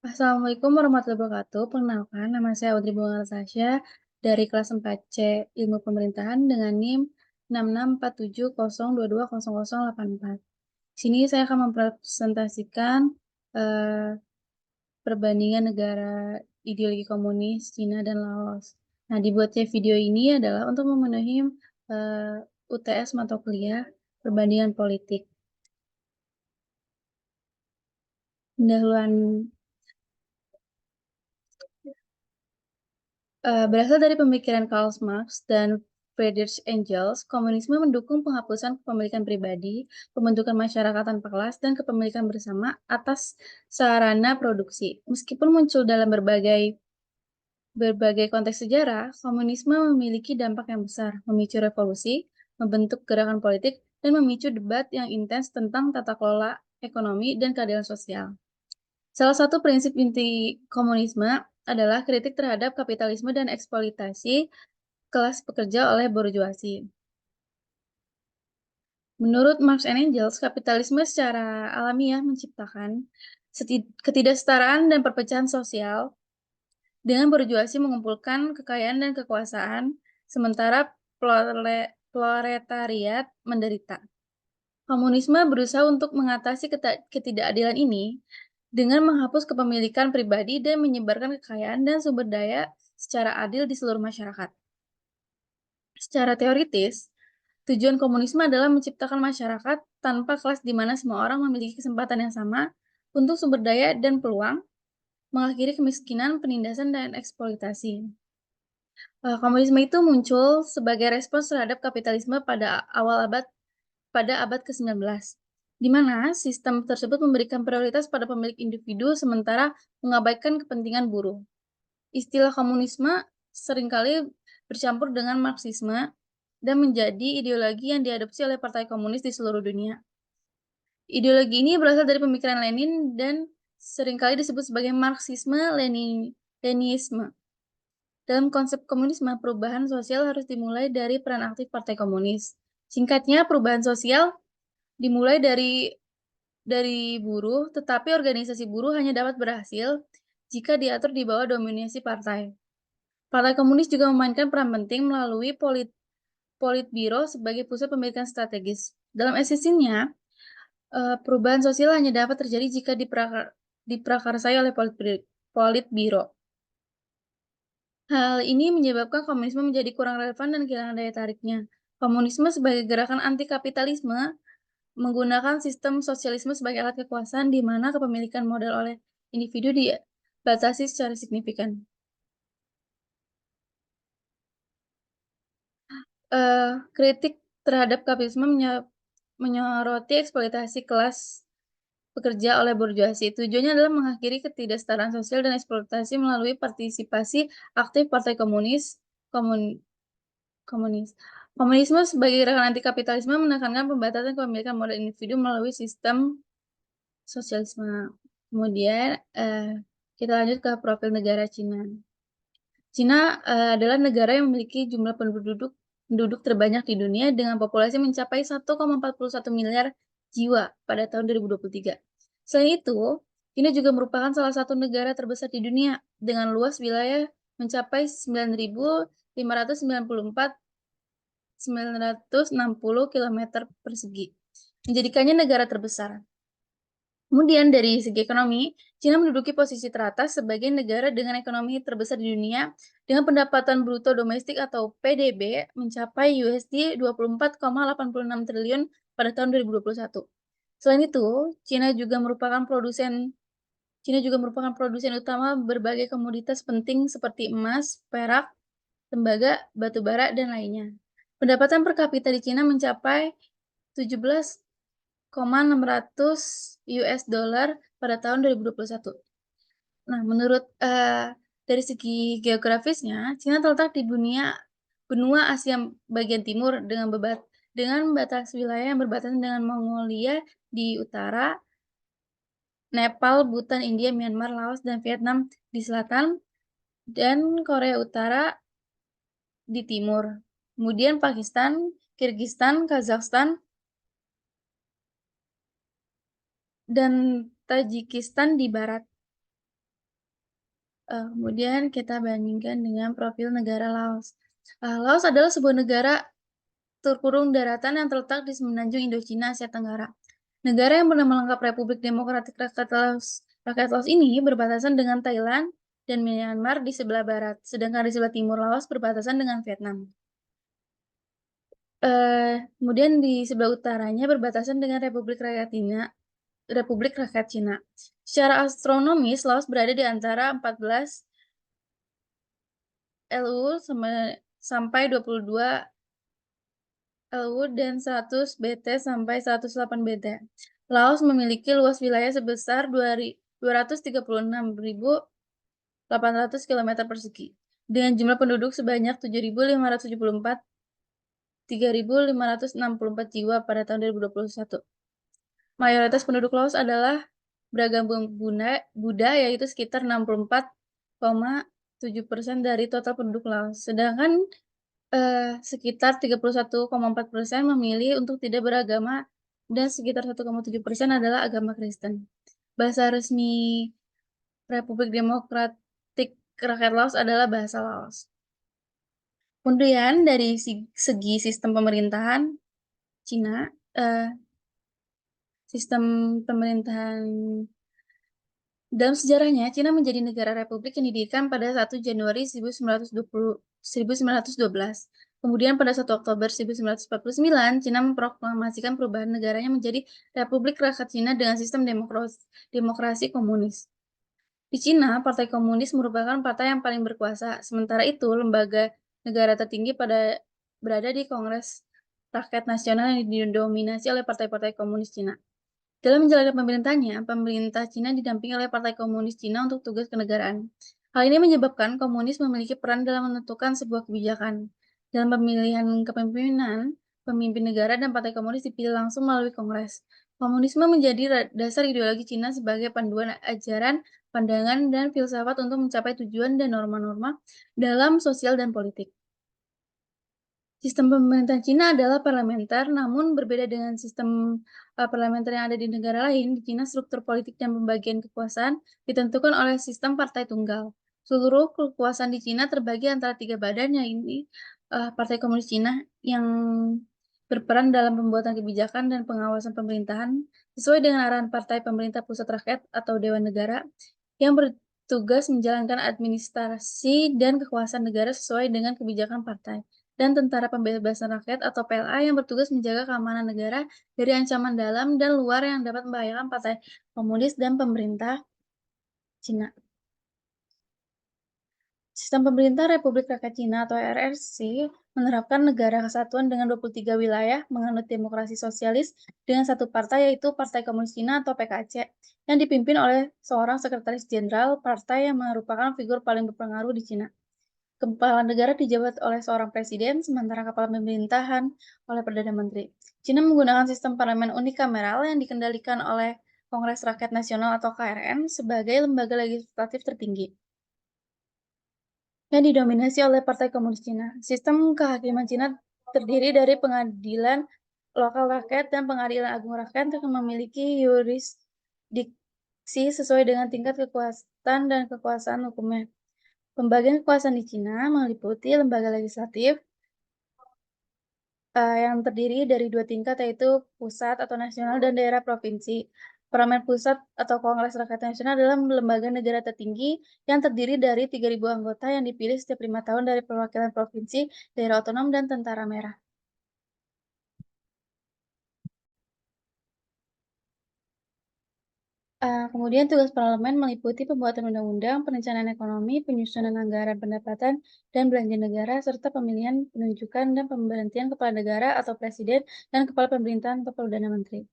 Assalamualaikum warahmatullahi wabarakatuh. Perkenalkan, nama saya Audrey Bunga Natasha dari kelas 4C Ilmu Pemerintahan dengan NIM 664702200084. Sini saya akan mempresentasikan eh, perbandingan negara ideologi komunis Cina dan Laos. Nah, dibuatnya video ini adalah untuk memenuhi UTS mata kuliah perbandingan politik. Pendahuluan berasal dari pemikiran Karl Marx dan Friedrich Engels, komunisme mendukung penghapusan kepemilikan pribadi, pembentukan masyarakat tanpa kelas, dan kepemilikan bersama atas sarana produksi. Meskipun muncul dalam berbagai konteks sejarah, komunisme memiliki dampak yang besar, memicu revolusi, membentuk gerakan politik, dan memicu debat yang intens tentang tata kelola ekonomi dan keadilan sosial. Salah satu prinsip inti komunisme adalah kritik terhadap kapitalisme dan eksploitasi kelas pekerja oleh borjuasi. Menurut Marx and Engels, kapitalisme secara alamiah menciptakan ketidaksetaraan dan perpecahan sosial dengan borjuasi mengumpulkan kekayaan dan kekuasaan, sementara proletariat menderita. Komunisme berusaha untuk mengatasi ketidakadilan ini dengan menghapus kepemilikan pribadi dan menyebarkan kekayaan dan sumber daya secara adil di seluruh masyarakat. Secara teoritis, tujuan komunisme adalah menciptakan masyarakat tanpa kelas di mana semua orang memiliki kesempatan yang sama untuk sumber daya dan peluang, mengakhiri kemiskinan, penindasan, dan eksploitasi. Komunisme itu muncul sebagai respons terhadap kapitalisme pada abad ke-19, di mana sistem tersebut memberikan prioritas pada pemilik individu sementara mengabaikan kepentingan buruh. Istilah komunisme seringkali bercampur dengan Marxisme dan menjadi ideologi yang diadopsi oleh partai komunis di seluruh dunia. Ideologi ini berasal dari pemikiran Lenin dan seringkali disebut sebagai Marxisme-Leninisme. Dalam konsep komunisme, perubahan sosial harus dimulai dari peran aktif partai komunis. Singkatnya, perubahan sosial dimulai dari buruh, tetapi organisasi buruh hanya dapat berhasil jika diatur di bawah dominasi partai. Partai Komunis juga memainkan peran penting melalui Politbiro sebagai pusat pemilikan strategis. Dalam esensinya, perubahan sosial hanya dapat terjadi jika diprakarsai oleh Politbiro. Hal ini menyebabkan komunisme menjadi kurang relevan dan kehilangan daya tariknya. Komunisme sebagai gerakan anti-kapitalisme menggunakan sistem sosialisme sebagai alat kekuasaan di mana kepemilikan modal oleh individu dibatasi secara signifikan. Kritik terhadap kapitalisme menyoroti eksploitasi kelas pekerja oleh borjuasi. Tujuannya adalah mengakhiri ketidaksetaraan sosial dan eksploitasi melalui partisipasi aktif Partai Komunis. Komunisme sebagai gerakan anti kapitalisme menekankan pembatasan kepemilikan modal individu melalui sistem sosialisme. Kemudian kita lanjut ke profil negara Cina. Cina adalah negara yang memiliki jumlah penduduk terbanyak di dunia dengan populasi mencapai 1,41 miliar jiwa pada tahun 2023. Selain itu, Cina juga merupakan salah satu negara terbesar di dunia dengan luas wilayah mencapai 9.564.960 km persegi, menjadikannya negara terbesar. Kemudian dari segi ekonomi, Cina menduduki posisi teratas sebagai negara dengan ekonomi terbesar di dunia dengan pendapatan bruto domestik atau PDB mencapai USD 24,86 triliun pada tahun 2021. Selain itu, Cina juga merupakan produsen utama berbagai komoditas penting seperti emas, perak, tembaga, batu bara, dan lainnya. Pendapatan per kapita di Cina mencapai 17,600 US dollar pada tahun 2021. Nah, menurut dari segi geografisnya, Cina terletak di benua Asia bagian timur dengan batas wilayah yang berbatasan dengan Mongolia di utara, Nepal, Bhutan, India, Myanmar, Laos, dan Vietnam di selatan, dan Korea Utara di timur. Kemudian Pakistan, Kirgistan, Kazakhstan, dan Tajikistan di barat. Kemudian kita bandingkan dengan profil negara Laos. Laos adalah sebuah negara terkurung daratan yang terletak di semenanjung Indochina, Asia Tenggara. Negara yang bernama lengkap Republik Demokratik Rakyat Laos. Rakyat Laos ini berbatasan dengan Thailand dan Myanmar di sebelah barat, sedangkan di sebelah timur Laos berbatasan dengan Vietnam. Kemudian di sebelah utaranya berbatasan dengan Republik Rakyat Cina. Secara astronomis, Laos berada di antara 14 LU sampai 22 LU dan 100 BT sampai 108 BT. Laos memiliki luas wilayah sebesar 236.800 km persegi, dengan jumlah penduduk sebanyak 3.564 jiwa pada tahun 2021. Mayoritas penduduk Laos adalah beragama Buddha, yaitu sekitar 64,7% dari total penduduk Laos. Sedangkan sekitar 31,4% memilih untuk tidak beragama dan sekitar 1,7% adalah agama Kristen. Bahasa resmi Republik Demokratik Rakyat Laos adalah bahasa Laos. Kemudian dari segi sistem pemerintahan Cina, sistem pemerintahan dalam sejarahnya, Cina menjadi negara republik yang didirikan pada 1 Januari 1912. Kemudian pada 1 Oktober 1949, Cina memproklamasikan perubahan negaranya menjadi Republik Rakyat Cina dengan sistem demokrasi komunis. Di Cina, Partai Komunis merupakan partai yang paling berkuasa. Sementara itu, lembaga negara tertinggi berada di Kongres Rakyat Nasional yang didominasi oleh partai-partai komunis Cina. Dalam menjalankan pemerintahannya, pemerintah Cina didampingi oleh Partai Komunis Cina untuk tugas kenegaraan. Hal ini menyebabkan komunis memiliki peran dalam menentukan sebuah kebijakan. Dalam pemilihan kepemimpinan, pemimpin negara dan partai komunis dipilih langsung melalui Kongres. Komunisme menjadi dasar ideologi Cina sebagai panduan ajaran, pandangan, dan filsafat untuk mencapai tujuan dan norma-norma dalam sosial dan politik. Sistem pemerintahan Cina adalah parlementer, namun berbeda dengan sistem parlementer yang ada di negara lain. Di Cina, struktur politik dan pembagian kekuasaan ditentukan oleh sistem partai tunggal. Seluruh kekuasaan di Cina terbagi antara 3 badan, yaitu Partai Komunis Cina yang berperan dalam pembuatan kebijakan dan pengawasan pemerintahan sesuai dengan arahan Partai Pemerintah Pusat Rakyat atau Dewan Negara yang bertugas menjalankan administrasi dan kekuasaan negara sesuai dengan kebijakan partai, dan Tentara Pembebasan Rakyat atau PLA yang bertugas menjaga keamanan negara dari ancaman dalam dan luar yang dapat membahayakan Partai Komunis dan pemerintah Cina. Sistem pemerintah Republik Rakyat Cina atau RRC menerapkan negara kesatuan dengan 23 wilayah menganut demokrasi sosialis dengan satu partai, yaitu Partai Komunis Cina atau PKC, yang dipimpin oleh seorang sekretaris jenderal partai yang merupakan figur paling berpengaruh di Cina. Kepala negara dijabat oleh seorang presiden, sementara kepala pemerintahan oleh Perdana Menteri. Cina menggunakan sistem parlemen unikameral yang dikendalikan oleh Kongres Rakyat Nasional atau KRN sebagai lembaga legislatif tertinggi, yang didominasi oleh Partai Komunis Cina. Sistem kehakiman Cina terdiri dari pengadilan lokal rakyat dan pengadilan agung rakyat yang memiliki yurisdiksi sesuai dengan tingkat kekuasaan dan kekuasaan hukumnya. Pembagian kekuasaan di Cina meliputi lembaga legislatif yang terdiri dari 2 tingkat, yaitu pusat atau nasional dan daerah provinsi. Parlemen pusat atau Kongres Rakyat Nasional adalah lembaga negara tertinggi yang terdiri dari 3.000 anggota yang dipilih setiap 5 tahun dari perwakilan provinsi, daerah otonom, dan tentara merah. Kemudian tugas parlemen meliputi pembuatan undang-undang, perencanaan ekonomi, penyusunan anggaran pendapatan dan belanja negara, serta pemilihan, penunjukan, dan pemberhentian kepala negara atau presiden dan kepala pemerintahan atau perdana menteri.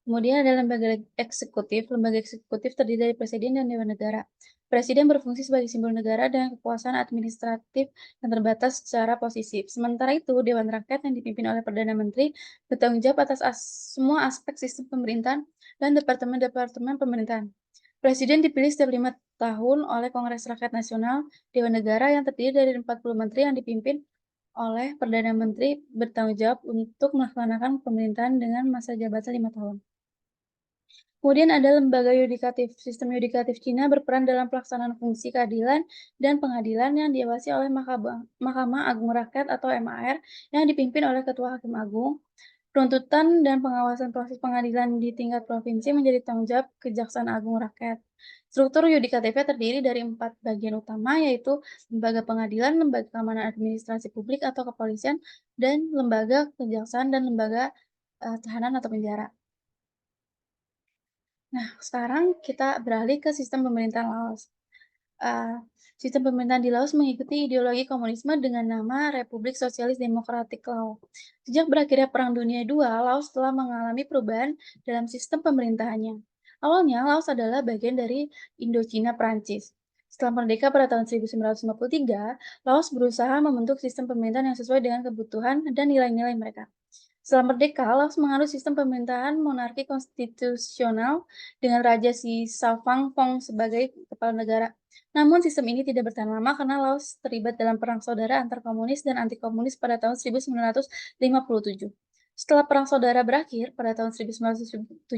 Kemudian ada lembaga eksekutif. Lembaga eksekutif terdiri dari presiden dan dewan negara. Presiden berfungsi sebagai simbol negara dengan kekuasaan administratif yang terbatas secara posisi. Sementara itu, Dewan Rakyat yang dipimpin oleh Perdana Menteri bertanggung jawab atas semua aspek sistem pemerintahan dan departemen-departemen pemerintahan. Presiden dipilih setiap 5 tahun oleh Kongres Rakyat Nasional. Dewan Negara yang terdiri dari 40 menteri yang dipimpin oleh Perdana Menteri bertanggung jawab untuk melaksanakan pemerintahan dengan masa jabatan 5 tahun. Kemudian ada lembaga yudikatif. Sistem yudikatif Cina berperan dalam pelaksanaan fungsi keadilan dan pengadilan yang diawasi oleh Mahkamah Agung Rakyat atau MAR yang dipimpin oleh Ketua Hakim Agung. Penuntutan dan pengawasan proses pengadilan di tingkat provinsi menjadi tanggung jawab Kejaksaan Agung Rakyat. Struktur yudikatifnya terdiri dari 4 bagian utama, yaitu lembaga pengadilan, lembaga keamanan administrasi publik atau kepolisian, dan lembaga kejaksaan dan lembaga tahanan atau penjara. Nah, sekarang kita beralih ke sistem pemerintahan Laos. Eee, Sistem pemerintahan di Laos mengikuti ideologi komunisme dengan nama Republik Sosialis Demokratik Laos. Sejak berakhirnya Perang Dunia II, Laos telah mengalami perubahan dalam sistem pemerintahannya. Awalnya, Laos adalah bagian dari Indochina Prancis. Setelah merdeka pada tahun 1953, Laos berusaha membentuk sistem pemerintahan yang sesuai dengan kebutuhan dan nilai-nilai mereka. Setelah merdeka, Laos menganut sistem pemerintahan monarki konstitusional dengan Raja Si Phamphong sebagai kepala negara. Namun sistem ini tidak bertahan lama karena Laos terlibat dalam perang saudara antar komunis dan anti-komunis pada tahun 1957. Setelah perang saudara berakhir pada tahun 1975,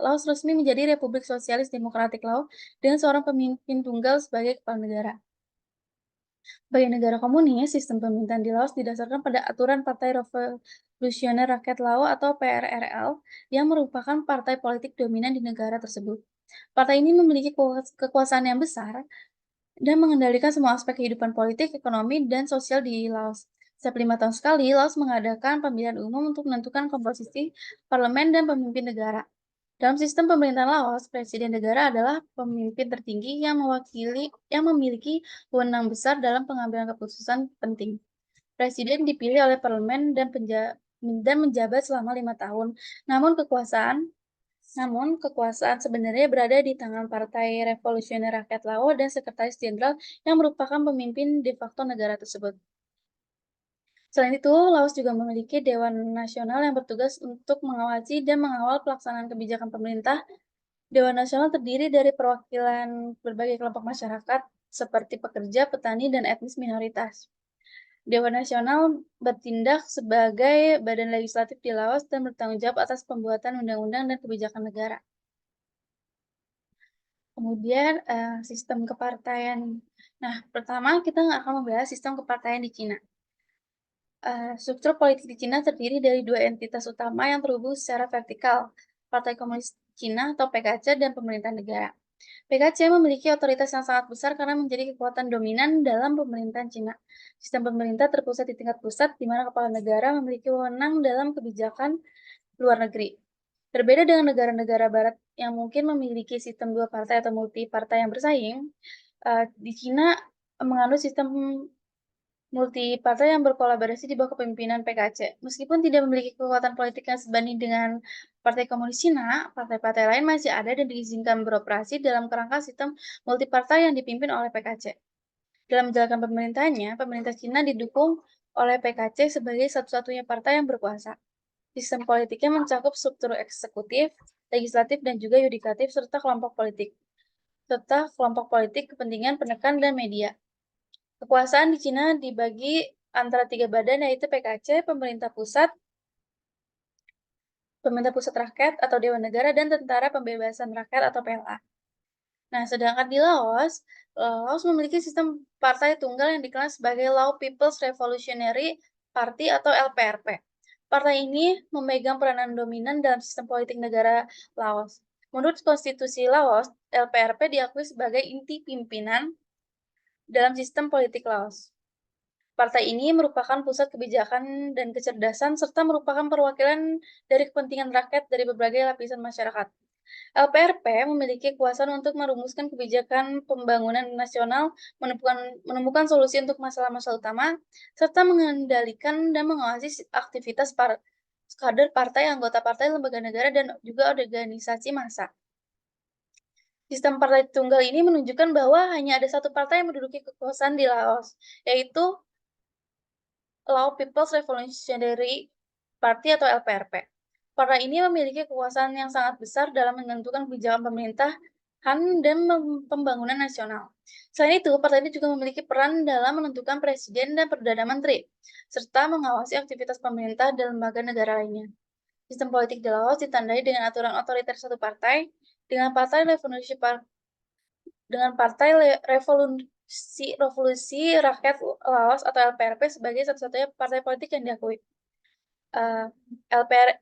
Laos resmi menjadi Republik Sosialis Demokratik Laos dengan seorang pemimpin tunggal sebagai kepala negara. Sebagai negara komunis, sistem pemerintahan di Laos didasarkan pada aturan Partai Revolusioner Rakyat Lao atau PRRL yang merupakan partai politik dominan di negara tersebut. Partai ini memiliki kekuasaan yang besar dan mengendalikan semua aspek kehidupan politik, ekonomi, dan sosial di Laos. Setiap 5 tahun sekali, Laos mengadakan pemilihan umum untuk menentukan komposisi parlemen dan pemimpin negara. Dalam sistem pemerintahan Laos, presiden negara adalah pemimpin tertinggi yang memiliki wewenang besar dalam pengambilan keputusan penting. Presiden dipilih oleh parlemen dan menjabat selama 5 tahun. Namun kekuasaan sebenarnya berada di tangan Partai Revolusioner Rakyat Lao dan Sekretaris Jenderal yang merupakan pemimpin de facto negara tersebut. Selain itu, Laos juga memiliki Dewan Nasional yang bertugas untuk mengawasi dan mengawal pelaksanaan kebijakan pemerintah. Dewan Nasional terdiri dari perwakilan berbagai kelompok masyarakat seperti pekerja, petani, dan etnis minoritas. Dewan Nasional bertindak sebagai badan legislatif di Laos dan bertanggung jawab atas pembuatan undang-undang dan kebijakan negara. Kemudian, sistem kepartaian. Nah, pertama kita akan membahas sistem kepartaian di Cina. Struktur politik di Cina terdiri dari 2 entitas utama yang terhubung secara vertikal, Partai Komunis Cina atau PKC dan pemerintah negara. PKC memiliki otoritas yang sangat besar karena menjadi kekuatan dominan dalam pemerintahan Cina. Sistem pemerintah terpusat di tingkat pusat, di mana kepala negara memiliki wewenang dalam kebijakan luar negeri. Berbeda dengan negara-negara barat yang mungkin memiliki sistem 2 partai atau multi partai yang bersaing, di Cina menganut sistem multi partai yang berkolaborasi di bawah kepemimpinan PKC. Meskipun tidak memiliki kekuatan politik yang sebanding dengan Partai Komunis Cina, partai-partai lain masih ada dan diizinkan beroperasi dalam kerangka sistem multi partai yang dipimpin oleh PKC. Dalam menjalankan pemerintahannya, pemerintah Cina didukung oleh PKC sebagai satu-satunya partai yang berkuasa. Sistem politiknya mencakup struktur eksekutif, legislatif, dan juga yudikatif, serta kelompok politik, kepentingan, penekan, dan media. Kekuasaan di Cina dibagi antara 3 badan, yaitu PKC, Pemerintah Pusat Rakyat atau Dewan Negara, dan Tentara Pembebasan Rakyat atau PLA. Nah, sedangkan di Laos, Laos memiliki sistem partai tunggal yang dikenal sebagai Lao People's Revolutionary Party atau LPRP. Partai ini memegang peranan dominan dalam sistem politik negara Laos. Menurut konstitusi Laos, LPRP diakui sebagai inti pimpinan dalam sistem politik Laos. Partai ini merupakan pusat kebijakan dan kecerdasan serta merupakan perwakilan dari kepentingan rakyat dari berbagai lapisan masyarakat. LPRP memiliki kekuasaan untuk merumuskan kebijakan pembangunan nasional, menemukan solusi untuk masalah-masalah utama, serta mengendalikan dan mengawasi aktivitas kader partai, anggota partai, lembaga negara, dan juga organisasi massa. Sistem partai tunggal ini menunjukkan bahwa hanya ada satu partai yang menduduki kekuasaan di Laos, yaitu Lao People's Revolutionary Party atau LPRP. Partai ini memiliki kekuasaan yang sangat besar dalam menentukan kebijakan pemerintahan dan pembangunan nasional. Selain itu, partai ini juga memiliki peran dalam menentukan presiden dan perdana menteri, serta mengawasi aktivitas pemerintah dan lembaga negara lainnya. Sistem politik di Laos ditandai dengan aturan otoriter satu partai, dengan Revolusi Rakyat Laos atau LPRP sebagai satu-satunya partai politik yang diakui. LPR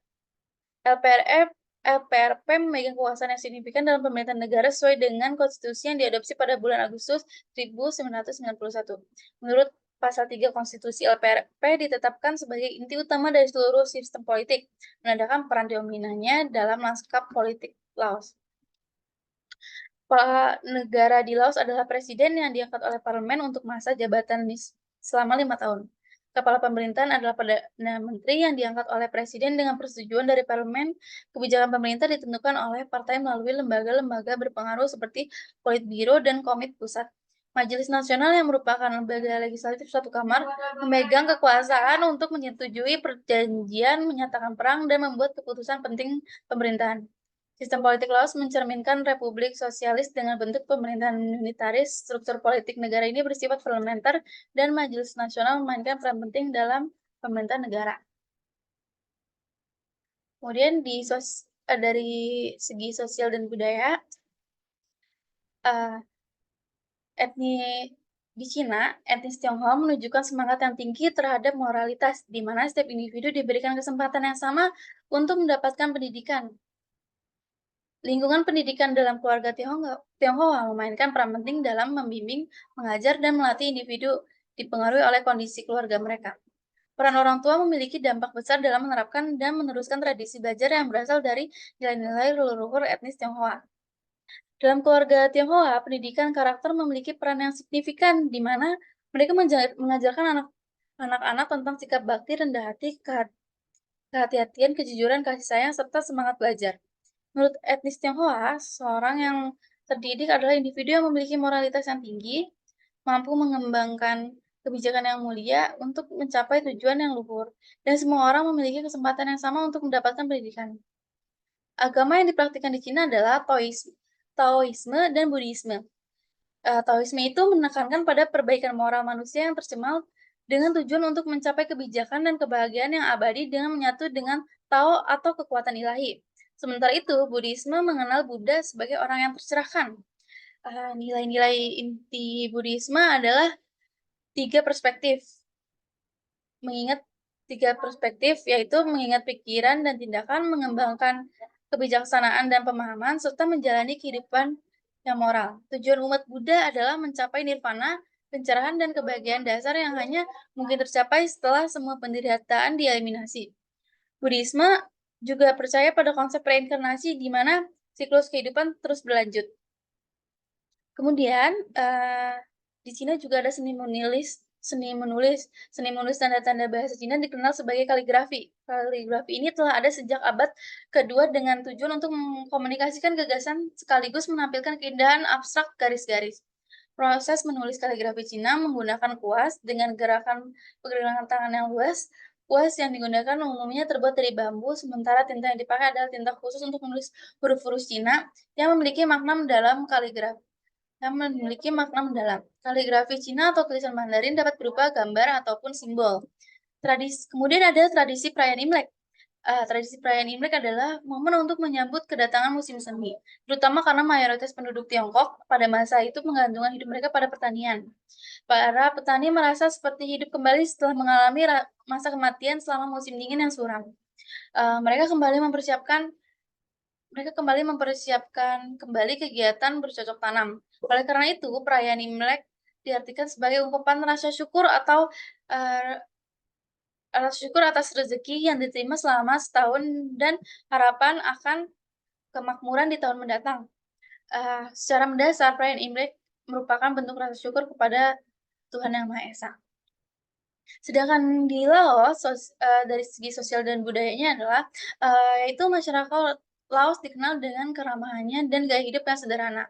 LPRF LPRP memegang kekuasaan yang signifikan dalam pemerintahan negara sesuai dengan konstitusi yang diadopsi pada bulan Agustus 1991. Menurut Pasal 3 Konstitusi, LPRP ditetapkan sebagai inti utama dari seluruh sistem politik, menandakan peran dominannya dalam lanskap politik Laos. Kepala negara di Laos adalah presiden yang diangkat oleh parlemen untuk masa jabatan selama 5 tahun. Kepala pemerintahan adalah Perdana Menteri yang diangkat oleh presiden dengan persetujuan dari parlemen. Kebijakan pemerintah ditentukan oleh partai melalui lembaga-lembaga berpengaruh seperti Politbiro dan Komite Pusat. Majelis Nasional yang merupakan lembaga legislatif satu kamar memegang kekuasaan untuk menyetujui perjanjian, menyatakan perang, dan membuat keputusan penting pemerintahan. Sistem politik Laos mencerminkan republik sosialis dengan bentuk pemerintahan unitaris. Struktur politik negara ini bersifat parlementer dan Majelis Nasional memainkan peran penting dalam pemerintahan negara. Kemudian dari segi sosial dan budaya, di Cina, etnis Tionghoa menunjukkan semangat yang tinggi terhadap moralitas, di mana setiap individu diberikan kesempatan yang sama untuk mendapatkan pendidikan. Lingkungan pendidikan dalam keluarga Tionghoa memainkan peran penting dalam membimbing, mengajar, dan melatih individu dipengaruhi oleh kondisi keluarga mereka. Peran orang tua memiliki dampak besar dalam menerapkan dan meneruskan tradisi belajar yang berasal dari nilai-nilai leluhur etnis Tionghoa. Dalam keluarga Tionghoa, pendidikan karakter memiliki peran yang signifikan, di mana mereka mengajarkan anak-anak tentang sikap bakti, rendah hati, kehati-hatian, kejujuran, kasih sayang, serta semangat belajar. Menurut etnis Tionghoa, seorang yang terdidik adalah individu yang memiliki moralitas yang tinggi, mampu mengembangkan kebijakan yang mulia untuk mencapai tujuan yang luhur, dan semua orang memiliki kesempatan yang sama untuk mendapatkan pendidikan. Agama yang dipraktikkan di Cina adalah Taoisme dan Buddhisme. Taoisme itu menekankan pada perbaikan moral manusia yang tercemal dengan tujuan untuk mencapai kebijakan dan kebahagiaan yang abadi dengan menyatu dengan Tao atau kekuatan ilahi. Sementara itu, Buddhisme mengenal Buddha sebagai orang yang tercerahkan. Nilai-nilai inti Buddhisme adalah tiga perspektif. Yaitu mengingat pikiran dan tindakan, mengembangkan kebijaksanaan dan pemahaman, serta menjalani kehidupan yang moral. Tujuan umat Buddha adalah mencapai nirvana, pencerahan, dan kebahagiaan dasar yang hanya mungkin tercapai setelah semua penderitaan dieliminasi. Buddhisme juga percaya pada konsep reinkarnasi di mana siklus kehidupan terus berlanjut. Kemudian, di Cina juga ada seni menulis tanda-tanda bahasa Cina dikenal sebagai kaligrafi. Kaligrafi ini telah ada sejak abad kedua dengan tujuan untuk mengkomunikasikan gagasan sekaligus menampilkan keindahan abstrak garis-garis. Proses menulis kaligrafi Cina menggunakan kuas dengan pergerakan tangan yang luas. Kuas yang digunakan umumnya terbuat dari bambu, sementara tinta yang dipakai adalah tinta khusus untuk menulis huruf-huruf Cina yang memiliki makna mendalam. Kaligrafi Cina atau tulisan Mandarin dapat berupa gambar ataupun simbol. Kemudian ada tradisi perayaan Imlek. Tradisi perayaan Imlek adalah momen untuk menyambut kedatangan musim semi, terutama karena mayoritas penduduk Tiongkok pada masa itu menggantungkan hidup mereka pada pertanian. Para petani merasa seperti hidup kembali setelah mengalami masa kematian selama musim dingin yang suram. Mereka kembali mempersiapkan kegiatan bercocok tanam. Oleh karena itu, perayaan Imlek diartikan sebagai ungkapan rasa syukur atas rezeki yang diterima selama setahun dan harapan akan kemakmuran di tahun mendatang. Secara mendasar, perayaan Imlek merupakan bentuk rasa syukur kepada Tuhan Yang Maha Esa. Sedangkan di Laos, dari segi sosial dan budayanya adalah, yaitu masyarakat Laos dikenal dengan keramahannya dan gaya hidup yang sederhana.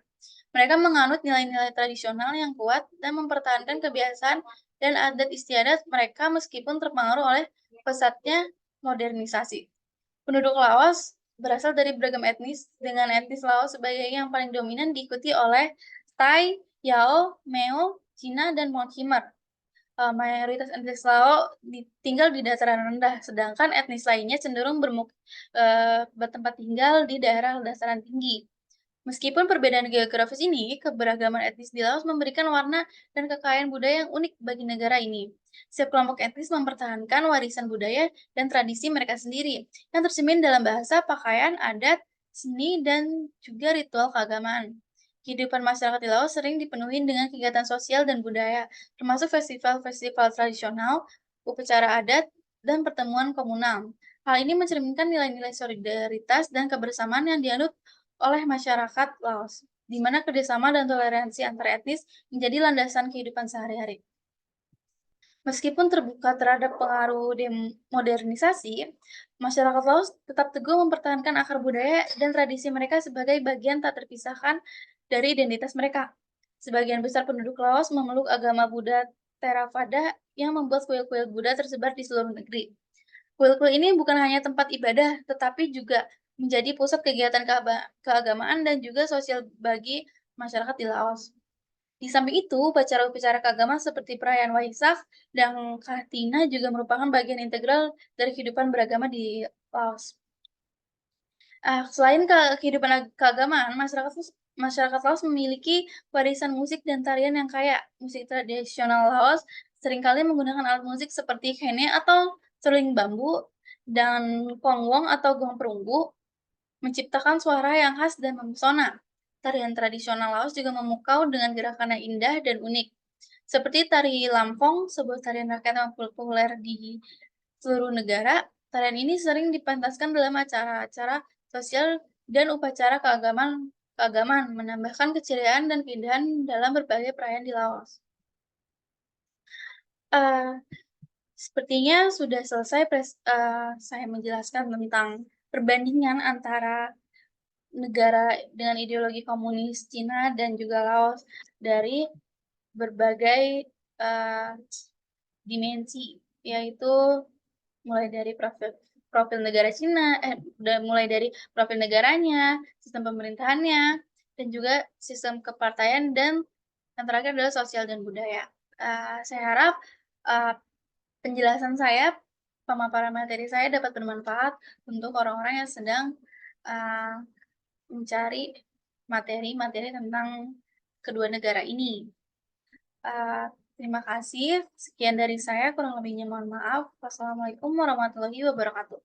Mereka menganut nilai-nilai tradisional yang kuat dan mempertahankan kebiasaan dan adat istiadat mereka meskipun terpengaruh oleh pesatnya modernisasi. Penduduk Laos berasal dari beragam etnis, dengan etnis Laos sebagai yang paling dominan diikuti oleh Thai, Yao, Meo, Cina, dan Mon Khmer. mayoritas etnis Lao tinggal di dataran rendah, sedangkan etnis lainnya cenderung bertempat tinggal di daerah dataran tinggi. Meskipun perbedaan geografis ini, keberagaman etnis di Laos memberikan warna dan kekayaan budaya yang unik bagi negara ini. Setiap kelompok etnis mempertahankan warisan budaya dan tradisi mereka sendiri, yang tercermin dalam bahasa, pakaian, adat, seni, dan juga ritual keagamaan. Kehidupan masyarakat di Laos sering dipenuhi dengan kegiatan sosial dan budaya, termasuk festival-festival tradisional, upacara adat, dan pertemuan komunal. Hal ini mencerminkan nilai-nilai solidaritas dan kebersamaan yang dianut oleh masyarakat Laos, di mana kerjasama dan toleransi antar etnis menjadi landasan kehidupan sehari-hari. Meskipun terbuka terhadap pengaruh modernisasi, masyarakat Laos tetap teguh mempertahankan akar budaya dan tradisi mereka sebagai bagian tak terpisahkan dari identitas mereka. Sebagian besar penduduk Laos memeluk agama Buddha Theravada yang membuat kuil-kuil Buddha tersebar di seluruh negeri. Kuil-kuil ini bukan hanya tempat ibadah, tetapi juga menjadi pusat kegiatan keagamaan dan juga sosial bagi masyarakat di Laos. Di samping itu, upacara-upacara keagamaan seperti perayaan Waisak dan Katina juga merupakan bagian integral dari kehidupan beragama di Laos. Selain kehidupan keagamaan, masyarakat Laos memiliki warisan musik dan tarian yang kaya. Musik tradisional Laos seringkali menggunakan alat musik seperti kene atau seruling bambu dan konglong atau gong perunggu, menciptakan suara yang khas dan memesona. Tarian tradisional Laos juga memukau dengan gerakan yang indah dan unik, seperti tari lampong, sebuah tarian rakyat yang populer di seluruh negara. Tarian ini sering dipentaskan dalam acara-acara sosial dan upacara keagamaan, menambahkan keceriaan dan keindahan dalam berbagai perayaan di Laos. Eee, Sepertinya sudah selesai saya menjelaskan tentang perbandingan antara negara dengan ideologi komunis Cina dan juga Laos dari berbagai, eee, dimensi, yaitu mulai dari profil profil negara Cina mulai dari profil negaranya, sistem pemerintahannya, dan juga sistem kepartaian, dan yang terakhir adalah sosial dan budaya. Saya harap, eee, penjelasan saya, pemaparan materi saya dapat bermanfaat untuk orang-orang yang sedang, eee, mencari materi-materi tentang kedua negara ini. Terima kasih, sekian dari saya, kurang lebihnya mohon maaf. Wassalamualaikum warahmatullahi wabarakatuh.